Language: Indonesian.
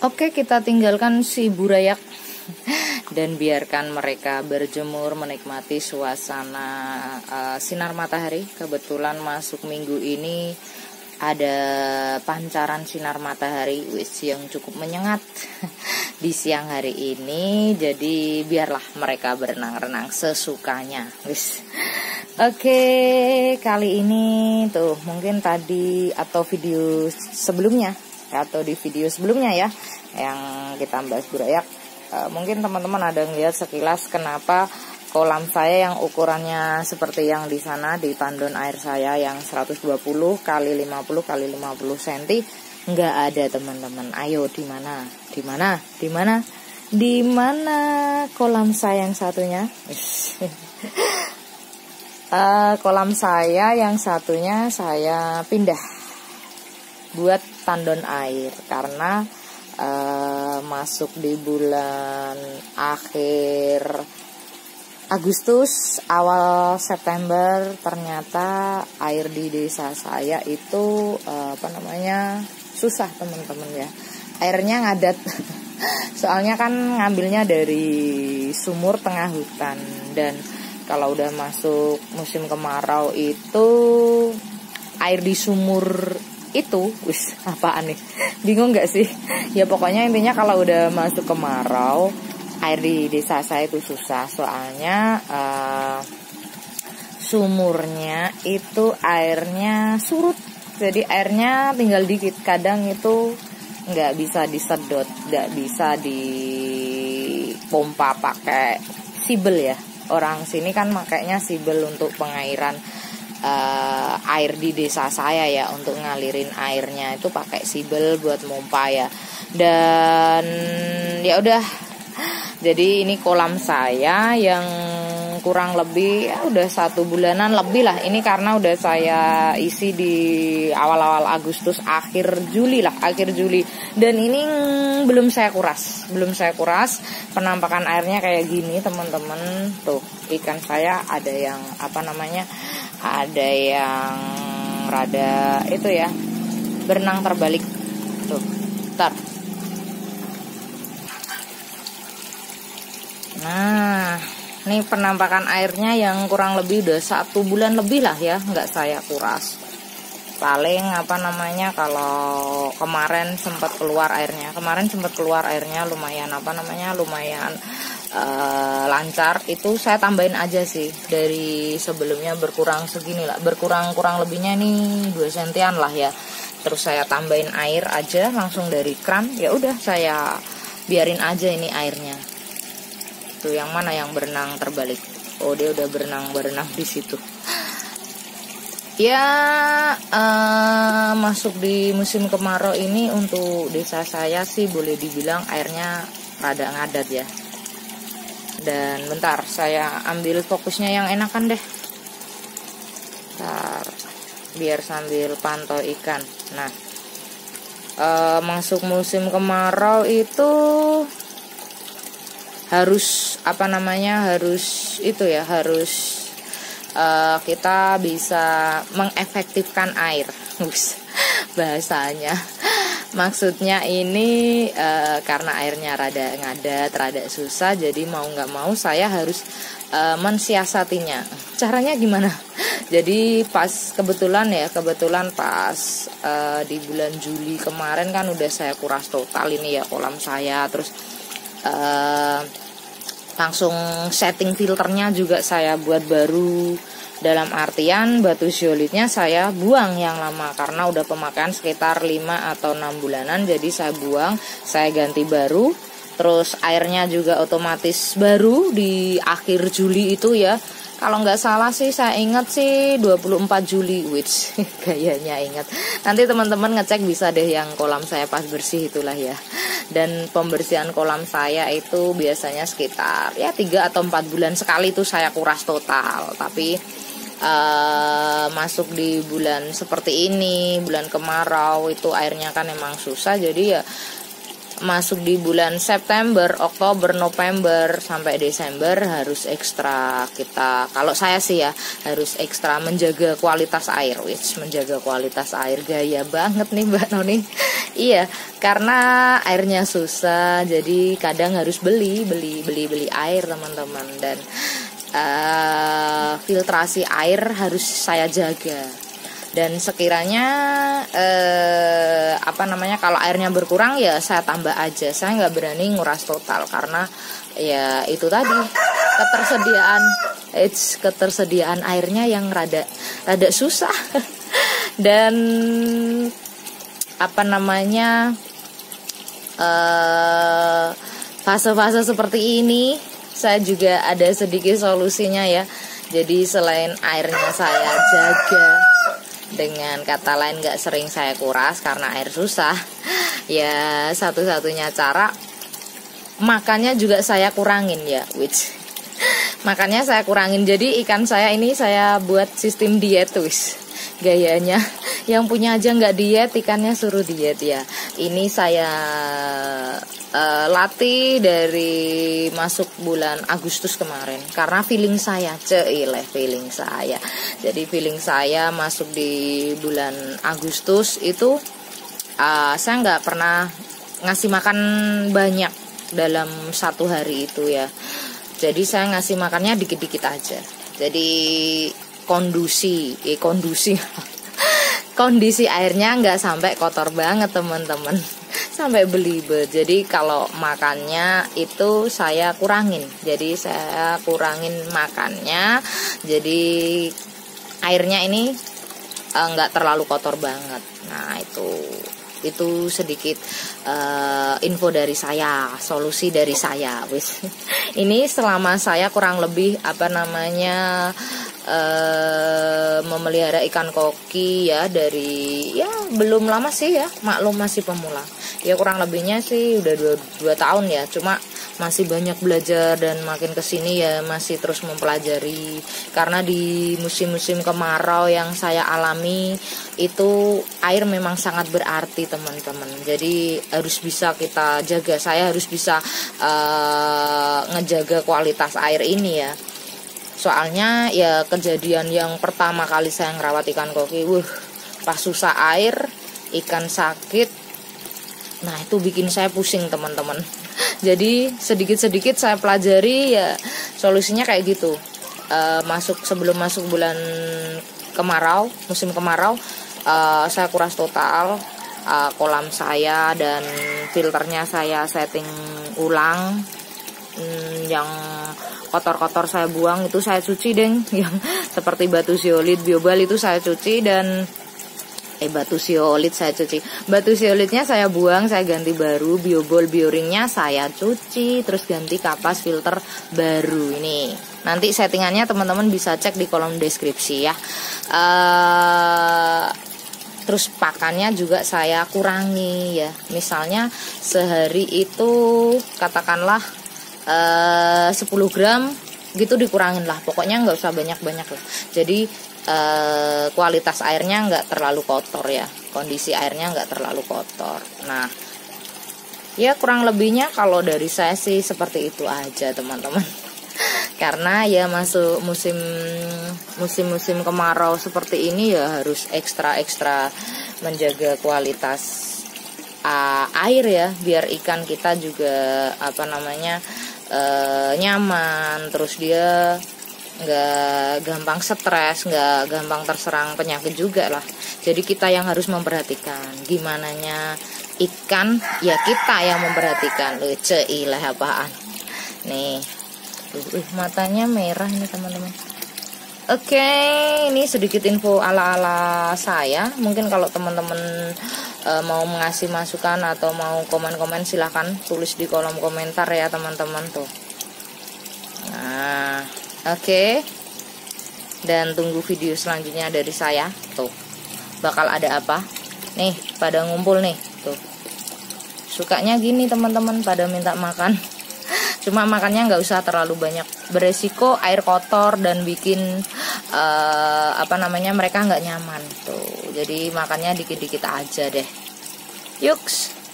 Oke, kita tinggalkan si burayak dan biarkan mereka berjemur menikmati suasana sinar matahari. Kebetulan masuk minggu ini ada pancaran sinar matahari yang cukup menyengat di siang hari ini. Jadi biarlah mereka berenang-renang sesukanya. Oke, kali ini tuh mungkin tadi atau video sebelumnya atau di video sebelumnya ya yang kita bahas burayak, mungkin teman-teman ada ngeliat sekilas kenapa kolam saya yang ukurannya seperti yang di sana di tandon air saya yang 120 kali 50 kali 50 cm nggak ada teman-teman. Ayo di mana kolam saya yang satunya? Kolam saya yang satunya saya pindah buat tandon air karena masuk di bulan akhir Agustus awal September ternyata air di desa saya itu susah teman-teman ya, airnya ngadat. Soalnya kan ngambilnya dari sumur tengah hutan, dan kalau udah masuk musim kemarau itu air di sumur itu apaan nih, bingung nggak sih ya, pokoknya intinya kalau udah masuk kemarau air di desa saya itu susah. Soalnya sumurnya itu airnya surut, jadi airnya tinggal dikit. Kadang itu nggak bisa disedot, nggak bisa dipompa pakai sibel ya. Orang sini kan makanya sibel untuk pengairan air di desa saya ya, untuk ngalirin airnya itu pakai sibel buat pompa ya. Dan ya udah, jadi ini kolam saya yang kurang lebih ya udah 1 bulanan lebih lah ini, karena udah saya isi di awal-awal Agustus, akhir Juli, dan ini belum saya kuras. Penampakan airnya kayak gini teman-teman. Tuh ikan saya ada yang ada yang rada itu ya, berenang terbalik tuh. Ntar. Nah, ini penampakan airnya yang kurang lebih udah 1 bulan lebih lah ya, nggak saya kuras. Paling kalau kemarin sempat keluar airnya. Lumayan lumayan lancar. Itu saya tambahin aja sih, dari sebelumnya berkurang segini lah, kurang lebihnya nih 2 sentian lah ya. Terus saya tambahin air aja langsung dari kran. Ya udah saya biarin aja ini airnya. Tuh yang mana yang berenang terbalik? Oh, dia udah berenang di situ. Ya, masuk di musim kemarau ini untuk desa saya sih boleh dibilang airnya rada ngadat ya. Dan bentar, saya ambil fokusnya yang enakan deh. Bentar, biar sambil pantau ikan. Nah, masuk musim kemarau itu harus kita bisa mengefektifkan air. Bahasanya maksudnya ini karena airnya rada ngadat, rada susah, jadi mau nggak mau saya harus mensiasatinya. Caranya gimana? Jadi kebetulan pas di bulan Juli kemarin kan udah saya kuras total ini ya kolam saya. Terus langsung setting filternya juga saya buat baru, dalam artian batu zeolitnya saya buang yang lama karena udah pemakaian sekitar 5 atau 6 bulanan. Jadi saya buang, saya ganti baru. Terus airnya juga otomatis baru di akhir Juli itu ya. Kalau nggak salah sih saya ingat sih 24 Juli, which kayaknya ingat. Nanti teman-teman ngecek bisa deh yang kolam saya pas bersih itulah ya. Dan pembersihan kolam saya itu biasanya sekitar ya 3 atau 4 bulan sekali itu saya kuras total. Tapi masuk di bulan seperti ini, bulan kemarau itu airnya kan emang susah. Jadi ya masuk di bulan September, Oktober, November sampai Desember harus ekstra kita, kalau saya sih ya, harus ekstra menjaga kualitas air. Menjaga kualitas air, gaya banget nih Mbak Noni. Iya, karena airnya susah, jadi kadang harus beli air teman-teman. Dan filtrasi air harus saya jaga. Dan sekiranya kalau airnya berkurang ya saya tambah aja. Saya nggak berani nguras total karena ya itu tadi, ketersediaan airnya yang rada susah. Dan fase-fase seperti ini saya juga ada sedikit solusinya ya. Jadi selain airnya saya jaga, dengan kata lain gak sering saya kuras karena air susah, ya satu-satunya cara makannya juga saya kurangin ya, makannya saya kurangin. Jadi ikan saya ini saya buat sistem diet gayanya. Yang punya aja nggak diet, ikannya suruh diet ya. Ini saya latih dari masuk bulan Agustus kemarin karena feeling saya, feeling saya. Jadi feeling saya masuk di bulan Agustus itu saya nggak pernah ngasih makan banyak dalam satu hari itu ya. Jadi saya ngasih makannya dikit-dikit aja. Jadi kondisi airnya nggak sampai kotor banget teman-teman, sampai belibet. Jadi kalau makannya itu saya kurangin. Jadi saya kurangin makannya. Jadi airnya ini nggak terlalu kotor banget. Nah itu sedikit info dari saya, solusi dari saya. Ini selama saya kurang lebih memelihara ikan koki ya, dari ya belum lama sih ya, maklum masih pemula ya, kurang lebihnya sih udah 2 tahun ya. Cuma masih banyak belajar dan makin kesini ya masih terus mempelajari. Karena di musim-musim kemarau yang saya alami itu air memang sangat berarti teman-teman. Jadi harus bisa kita jaga. Saya harus bisa ngejaga kualitas air ini ya. Soalnya ya kejadian yang pertama kali saya ngerawat ikan koki, pas susah air, ikan sakit. Nah itu bikin saya pusing teman-teman. Jadi sedikit-sedikit saya pelajari ya, solusinya kayak gitu. Sebelum masuk bulan kemarau, musim kemarau, saya kuras total kolam saya dan filternya saya setting ulang. Yang kotor-kotor saya buang, itu saya cuci deng. Yang seperti batu siolit, biobal itu saya cuci. Dan batu siolit saya cuci, batu siolitnya saya buang, saya ganti baru. Biobol, bioringnya saya cuci, terus ganti kapas filter baru. Ini nanti settingannya teman-teman bisa cek di kolom deskripsi ya. Terus pakannya juga saya kurangi ya. Misalnya sehari itu katakanlah 10 gram gitu, dikurangin lah. Pokoknya nggak usah banyak-banyak lah. Jadi kualitas airnya nggak terlalu kotor ya. Kondisi airnya nggak terlalu kotor. Nah ya kurang lebihnya kalau dari saya sih seperti itu aja teman-teman. Karena ya masuk musim kemarau seperti ini ya harus ekstra menjaga kualitas air ya, biar ikan kita juga nyaman, terus dia nggak gampang stres, nggak gampang terserang penyakit juga lah. Jadi kita yang harus memperhatikan gimananya ikan ya, kita yang memperhatikan. Ceilah apaan nih, matanya merah nih teman-teman. Oke, ini sedikit info ala-ala saya. Mungkin kalau teman-teman mau mengasih masukan atau mau komen-komen silahkan tulis di kolom komentar ya teman-teman tuh. Nah, oke. Dan tunggu video selanjutnya dari saya. Tuh, bakal ada apa? Nih, pada ngumpul nih. Tuh, sukanya gini teman-teman, pada minta makan. Cuma makannya nggak usah terlalu banyak, beresiko air kotor dan bikin mereka nggak nyaman tuh. Jadi makannya dikit-dikit aja deh. Yuks.